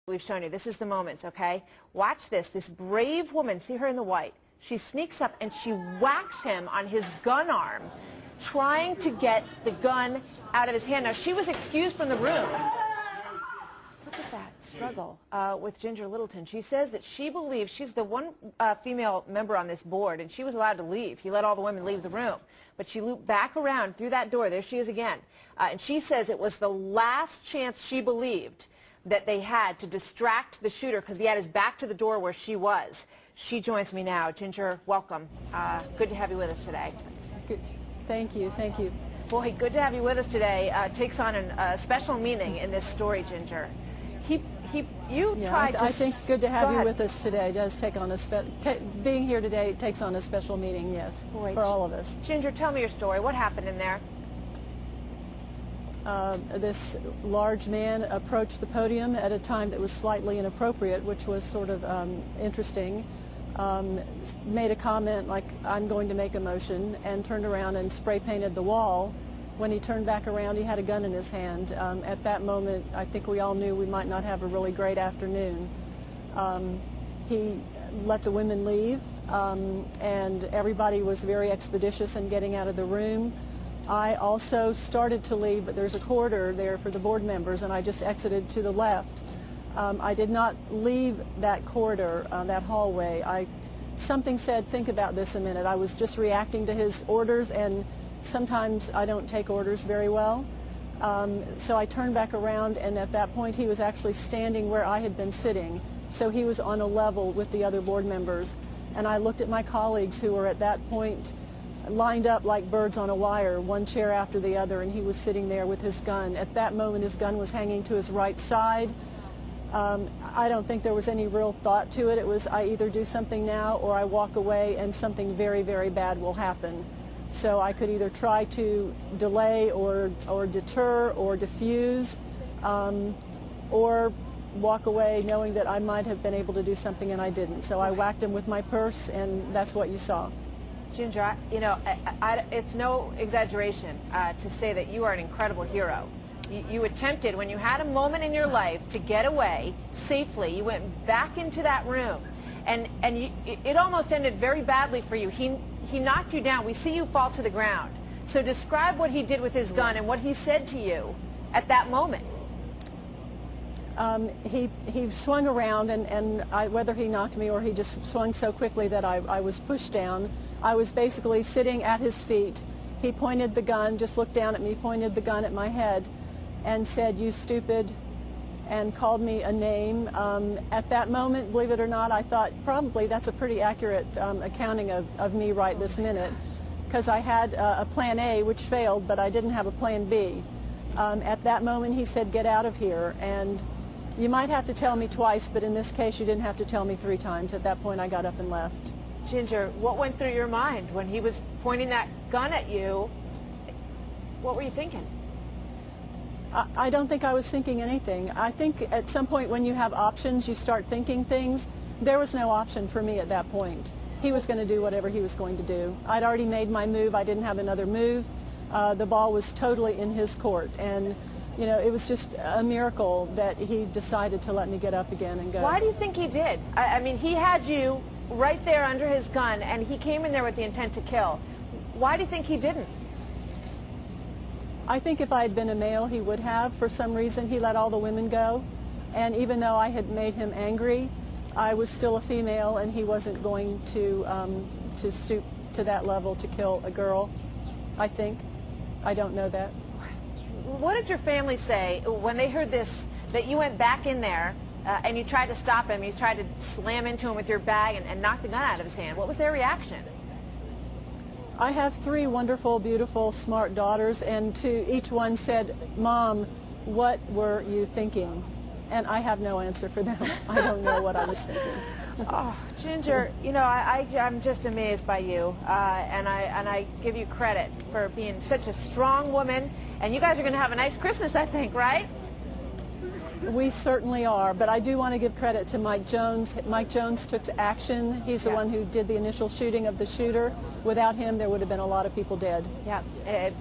We've shown you. This is the moments, okay? Watch this. This brave woman, see her in the white, she sneaks up and she whacks him on his gun arm, trying to get the gun out of his hand. Now, she was excused from the room. Look at that struggle with Ginger Littleton. She says that she believes she's the one female member on this board, and she was allowed to leave. He let all the women leave the room. But she looped back around through that door. There she is again. And she says it was the last chance she believed that they had to distract the shooter because he had his back to the door where she was. She joins me now. Ginger, welcome. Good to have you with us today. Good. Thank you. Thank you. Boy, good to have you with us today. Takes on a special meaning in this story, Ginger. I think good to have you with us today does take on being here today takes on a special meaning, yes, for all of us. Ginger, tell me your story. What happened in there? This large man approached the podium at a time that was slightly inappropriate, which was sort of interesting. Made a comment like, "I'm going to make a motion," and turned around and spray painted the wall. When he turned back around, he had a gun in his hand. At that moment, I think we all knew we might not have a really great afternoon. He let the women leave, and everybody was very expeditious in getting out of the room. I also started to leave, but there's a corridor there for the board members, and I just exited to the left. I did not leave that corridor, that hallway. Something said, think about this a minute. I was just reacting to his orders, and sometimes I don't take orders very well. So I turned back around, and at that point he was actually standing where I had been sitting. So he was on a level with the other board members. And I looked at my colleagues who were at that point lined up like birds on a wire, one chair after the other, and he was sitting there with his gun. At that moment his gun was hanging to his right side. I don't think there was any real thought to it. It was, I either do something now or I walk away and something very, very bad will happen. So I could either try to delay or deter or diffuse, or walk away knowing that I might have been able to do something and I didn't. So I whacked him with my purse, and that's what you saw. Ginger, it's no exaggeration to say that you are an incredible hero. You attempted, when you had a moment in your life to get away safely, you went back into that room, and it almost ended very badly for you. He knocked you down. We see you fall to the ground. So describe what he did with his gun and what he said to you at that moment. He swung around, and whether he knocked me or he just swung so quickly that I was pushed down. I was basically sitting at his feet. He pointed the gun, just looked down at me, pointed the gun at my head, and said, "You stupid," and called me a name. At that moment, believe it or not, I thought probably that's a pretty accurate accounting of me right this minute, because I had a plan A which failed, but I didn't have a plan B. At that moment he said, "Get out of here," and you might have to tell me twice, but in this case you didn't have to tell me 3 times. At that point I got up and left. Ginger, what went through your mind when he was pointing that gun at you? What were you thinking? I don't think I was thinking anything. I think at some point when you have options, you start thinking things. There was no option for me at that point. He was going to do whatever he was going to do. I'd already made my move. I didn't have another move. The ball was totally in his court, and you know, it was just a miracle that he decided to let me get up again and go. Why do you think he did? I mean, he had you right there under his gun, and he came in there with the intent to kill. Why do you think he didn't? I think if I had been a male, he would have. For some reason, he let all the women go. And even though I had made him angry, I was still a female, and he wasn't going to stoop to that level to kill a girl, I think. I don't know that. What did your family say when they heard this, that you went back in there and you tried to stop him, you tried to slam into him with your bag and knock the gun out of his hand? What was their reaction? I have 3 wonderful, beautiful, smart daughters, and to each one said, "Mom, what were you thinking?" And I have no answer for them. I don't know what I was thinking. Oh, Ginger, you know, I'm just amazed by you, and I give you credit for being such a strong woman. And you guys are going to have a nice Christmas, I think, right? We certainly are, but I do want to give credit to Mike Jones. Mike Jones took action. He's the one who did the initial shooting of the shooter. Without him, there would have been a lot of people dead. Yeah,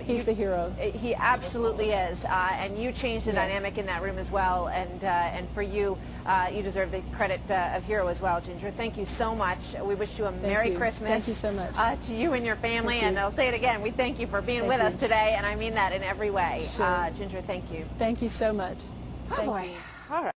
he's the hero. He absolutely is, and you changed the dynamic in that room as well. And for you, you deserve the credit of hero as well, Ginger. Thank you so much. We wish you a Merry Christmas. Thank you so much. To you and your family, and I'll say it again. We thank you for being with us today, and I mean that in every way. Sure. Ginger, thank you. Thank you so much. Oh, boy. All right.